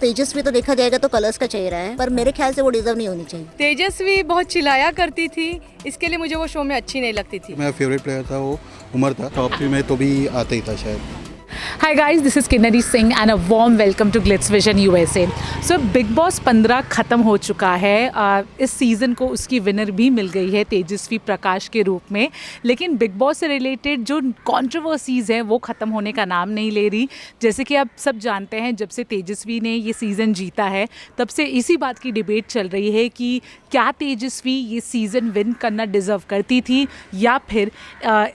तेजस्वी तो देखा जाएगा तो कलर्स का चेहरा है, पर मेरे ख्याल से वो डिजर्व नहीं होनी चाहिए। तेजस्वी बहुत चिल्लाया करती थी, इसके लिए मुझे वो शो में अच्छी नहीं लगती थी। मेरा फेवरेट प्लेयर था वो उमर था, टॉप 3 में तो भी आता ही था शायद। Hi guys, this is Kinnari Singh and a warm welcome to Glitz Vision USA. So Big Boss 15 ख़त्म हो चुका है। इस सीज़न को उसकी विनर भी मिल गई है तेजस्वी प्रकाश के रूप में, लेकिन बिग बॉस से रिलेटेड जो कंट्रोवर्सीज़ हैं वो ख़त्म होने का नाम नहीं ले रही। जैसे कि आप सब जानते हैं, जब से तेजस्वी ने ये सीज़न जीता है तब से इसी बात की डिबेट चल रही है कि क्या तेजस्वी ये सीज़न विन करना डिज़र्व करती थी या फिर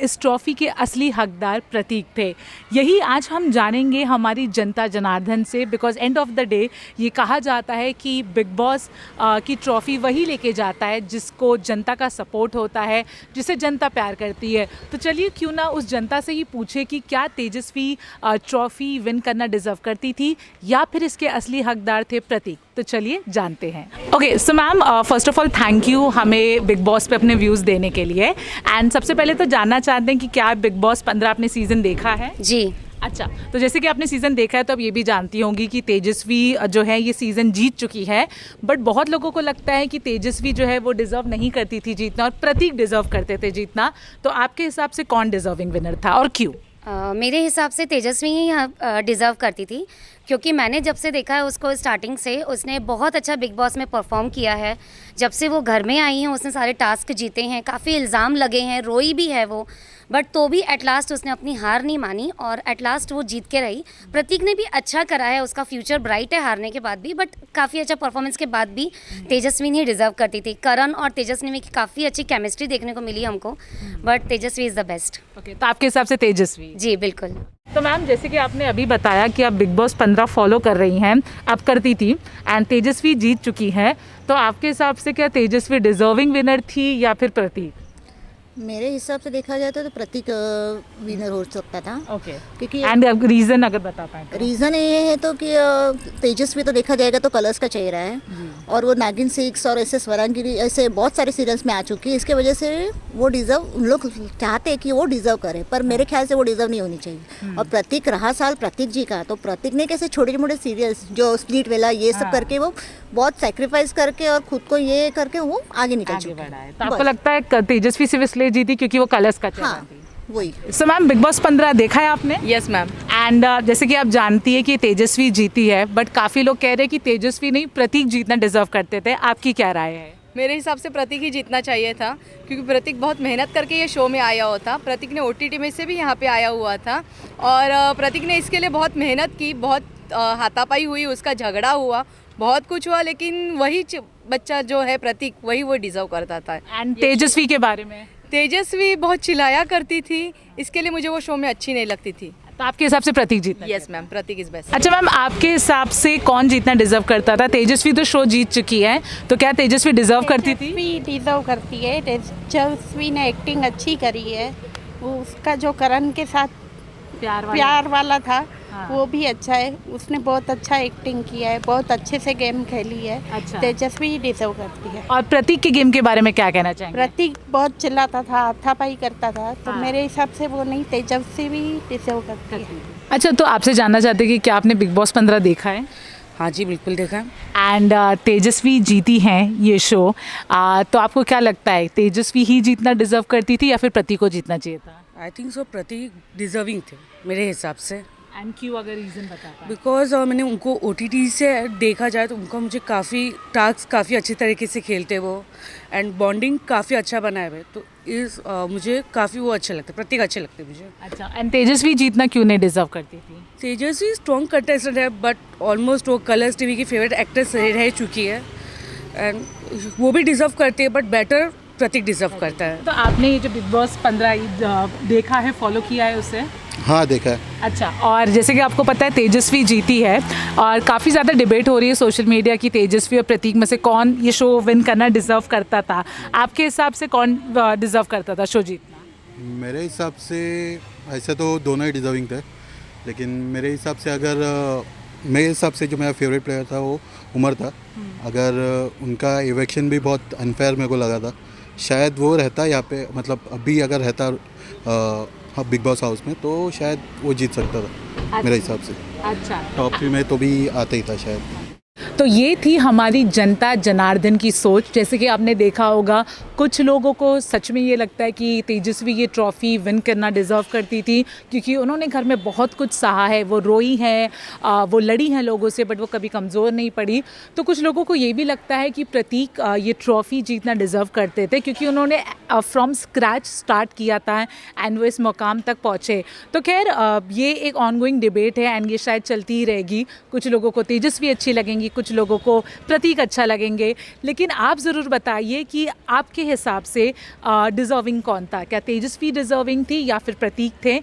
इस ट्रॉफ़ी के असली हकदार प्रतीक थे। यही आज हम जानेंगे हमारी जनता जनार्दन से, because end of the day ये कहा जाता है कि बिग बॉस की ट्रॉफ़ी वही लेके जाता है जिसको जनता का सपोर्ट होता है, जिसे जनता प्यार करती है। तो चलिए क्यों ना उस जनता से ही पूछे कि क्या तेजस्वी ट्रॉफ़ी विन करना डिज़र्व करती थी या फिर इसके असली हकदार थे प्रतीक। तो चलिए जानते हैं। Okay, so ma'am, first of all thank you हमें बिग बॉस पे अपने व्यूज़ देने के लिए। एंड सबसे पहले तो जानना चाहते हैं कि क्या बिग बॉस 15 आपने सीज़न देखा है? जी। अच्छा, तो जैसे कि आपने सीज़न देखा है तो अब ये भी जानती होंगी कि तेजस्वी जो है ये सीज़न जीत चुकी है, बट बहुत लोगों को लगता है कि तेजस्वी जो है वो डिज़र्व नहीं करती थी जीतना और प्रतीक डिज़र्व करते थे जीतना। तो आपके हिसाब से कौन डिज़र्विंग विनर था और क्यों? मेरे हिसाब से तेजस्वी ही डिज़र्व करती थी, क्योंकि मैंने जब से देखा है उसको स्टार्टिंग से उसने बहुत अच्छा बिग बॉस में परफॉर्म किया है। जब से वो घर में आई हैं उसने सारे टास्क जीते हैं, काफ़ी इल्ज़ाम लगे हैं, रोई भी है वो, बट तो भी एट लास्ट उसने अपनी हार नहीं मानी और एट लास्ट वो जीत के रही। प्रतीक ने भी अच्छा करा है, उसका फ्यूचर ब्राइट है हारने के बाद भी, बट काफ़ी अच्छा परफॉर्मेंस के बाद भी तेजस्वी नहीं डिज़र्व करती थी। करण और तेजस्वी में काफ़ी अच्छी केमिस्ट्री देखने को मिली हमको, but Tejashwi is the best. Okay, तो आपके हिसाब से तेजस्वी? जी बिल्कुल। तो मैम, जैसे कि आपने अभी बताया कि आप बिग बॉस 15 फॉलो कर रही हैं, आप करती थी एंड तेजस्वी जीत चुकी है, तो आपके हिसाब से क्या तेजस्वी डिज़र्विंग विनर थी या फिर प्रतीक? मेरे हिसाब से देखा जाए तो प्रतीक विनर हो सकता था। ओके, क्योंकि एंड रीज़न अगर बता पाएँ तो? रीज़न ये है तो कि तेजस्वी तो देखा जाएगा तो कलर्स का चेहरा है, और वो नागिन 6 और ऐसे स्वरांगिरी ऐसे बहुत सारे सीरियल्स में आ चुकी है। इसके वजह से वो डिज़र्व, उन लोग चाहते हैं कि वो डिज़र्व करे, पर मेरे ख्याल से वो डिज़र्व नहीं होनी चाहिए। और प्रतीक रहा साल प्रतीक जी का, तो प्रतीक ने कैसे छोटे मोटे सीरियल्स जो स्प्लिट वेला ये सब करके वो बहुत सेक्रीफाइस करके और खुद को ये करके वो आगे निकल चुका है। तो आपको लगता है तेजस्वी सिर्फ इसलिए जीती क्योंकि वो कलर्स का चेहरा हाँ, थी? वही। सो मैम, बिग बॉस 15 देखा है आपने? Yes ma'am. एंड जैसे कि आप जानती है कि तेजस्वी जीती है, बट काफ़ी लोग कह रहे हैं कि तेजस्वी नहीं प्रतीक जीतना डिजर्व करते थे। आपकी क्या राय है? मेरे हिसाब से प्रतीक ही जीतना चाहिए था, क्योंकि प्रतीक बहुत मेहनत करके ये शो में आया हुआ था। प्रतीक ने OTT में से भी यहाँ पे आया हुआ था और प्रतीक ने इसके लिए बहुत मेहनत की, बहुत हाथापाई हुई, उसका झगड़ा हुआ, बहुत कुछ हुआ, लेकिन वही बच्चा जो है प्रतीक, वही वो डिज़र्व करता था। एंड तेजस्वी के बारे में? तेजस्वी बहुत चिल्लाया करती थी, इसके लिए मुझे वो शो में अच्छी नहीं लगती थी। तो आपके हिसाब से प्रतीक जीतना? Yes ma'am, Prateek is best. अच्छा मैम, आपके हिसाब से कौन जीतना डिजर्व करता था? तेजस्वी तो शो जीत चुकी है, तो क्या तेजस्वी डिजर्व करती थी? तेजस्वी डिजर्व करती है। तेजस्वी ने एक्टिंग अच्छी करी है, वो उसका जो करण के साथ प्यार वाला था, हाँ, वो भी अच्छा है। उसने बहुत अच्छा एक्टिंग किया है, बहुत अच्छे से गेम खेली है। अच्छा। तेजस्वी डिजर्व करती है। और प्रतीक के गेम के बारे में क्या कहना चाहेंगे? प्रतीक बहुत चिल्लाता था, हाथापाई करता था, तो हाँ, मेरे हिसाब से वो नहीं, तेजस्वी भी डिजर्व करती है। अच्छा, तो आपसे जानना चाहते हैं कि क्या आपने बिग बॉस 15 देखा है? हाँ जी, बिल्कुल देखा। एंड तेजस्वी जीती हैं ये शो, तो आपको क्या लगता है तेजस्वी ही जीतना डिजर्व करती थी या फिर प्रतीक को जीतना चाहिए था? I think so Prateek deserving थे मेरे हिसाब से। एंड क्यों, अगर रीज़न बता पाएं? बिकॉज मैंने उनको OTT से देखा जाए तो उनका मुझे काफ़ी अच्छी तरीके से खेलते वो, एंड बॉन्डिंग काफ़ी अच्छा बनाए हुए, तो मुझे काफ़ी वो अच्छे लगते, प्रतीक अच्छे लगते मुझे। अच्छा, एंड तेजस्वी जीतना क्यों नहीं डिजर्व करती थी? तेजस्वी स्ट्रॉन्ग कंटेस्टेंट है, बट ऑलमोस्ट वो कलर्स TV की फेवरेट एक्ट्रेस रह चुकी है, एंड वो भी डिजर्व करती है, बट बेटर प्रतीक डिजर्व करता है। तो आपने ये जो बिग बॉस 15 देखा है, फॉलो किया है उसे? हाँ, देखा है। अच्छा, और जैसे कि आपको पता है तेजस्वी जीती है और काफ़ी ज़्यादा डिबेट हो रही है सोशल मीडिया की तेजस्वी और प्रतीक में से कौन ये शो विन करना डिज़र्व करता था। आपके हिसाब से कौन डिज़र्व करता था शो जीतना? मेरे हिसाब से ऐसे तो दोनों ही डिजर्विंग थे, लेकिन मेरे हिसाब से जो मेरा फेवरेट प्लेयर था वो उमर था। अगर उनका इवेक्शन भी बहुत अनफेयर मेरे को लगा था, शायद वो रहता यहाँ पे, मतलब अभी अगर रहता बिग बॉस हाउस में, तो शायद वो जीत सकता था। मेरे हिसाब से। अच्छा, टॉप 3 में तो भी आता ही था शायद। तो ये थी हमारी जनता जनार्दन की सोच। जैसे कि आपने देखा होगा, कुछ लोगों को सच में ये लगता है कि तेजस्वी ये ट्रॉफ़ी विन करना डिज़र्व करती थी, क्योंकि उन्होंने घर में बहुत कुछ सहा है, वो रोई हैं, वो लड़ी हैं लोगों से, बट वो कभी कमज़ोर नहीं पड़ी। तो कुछ लोगों को ये भी लगता है कि प्रतीक ये ट्रॉफ़ी जीतना डिज़र्व करते थे, क्योंकि उन्होंने फ्रॉम स्क्रैच स्टार्ट किया था एंड वो इस मुकाम तक पहुँचे। तो खैर ये एक ऑनगोइंग डिबेट है एंड ये शायद चलती ही रहेगी। कुछ लोगों को तेजस्वी अच्छी लगेंगी, कुछ लोगों को प्रतीक अच्छा लगेंगे, लेकिन आप ज़रूर बताइए कि आपके हिसाब से डिज़र्विंग कौन था? क्या तेजस्वी डिज़र्विंग थी या फिर प्रतीक थे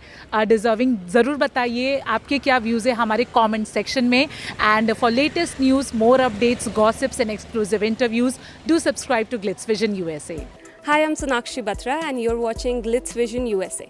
डिज़र्विंग? ज़रूर बताइए आपके क्या व्यूज़ है हमारे कमेंट सेक्शन में। And for latest news, more updates, gossips and exclusive interviews, do subscribe to Glitz Vision USA. Hi, I'm Sonakshi Batra and you're watching Glitz Vision USA.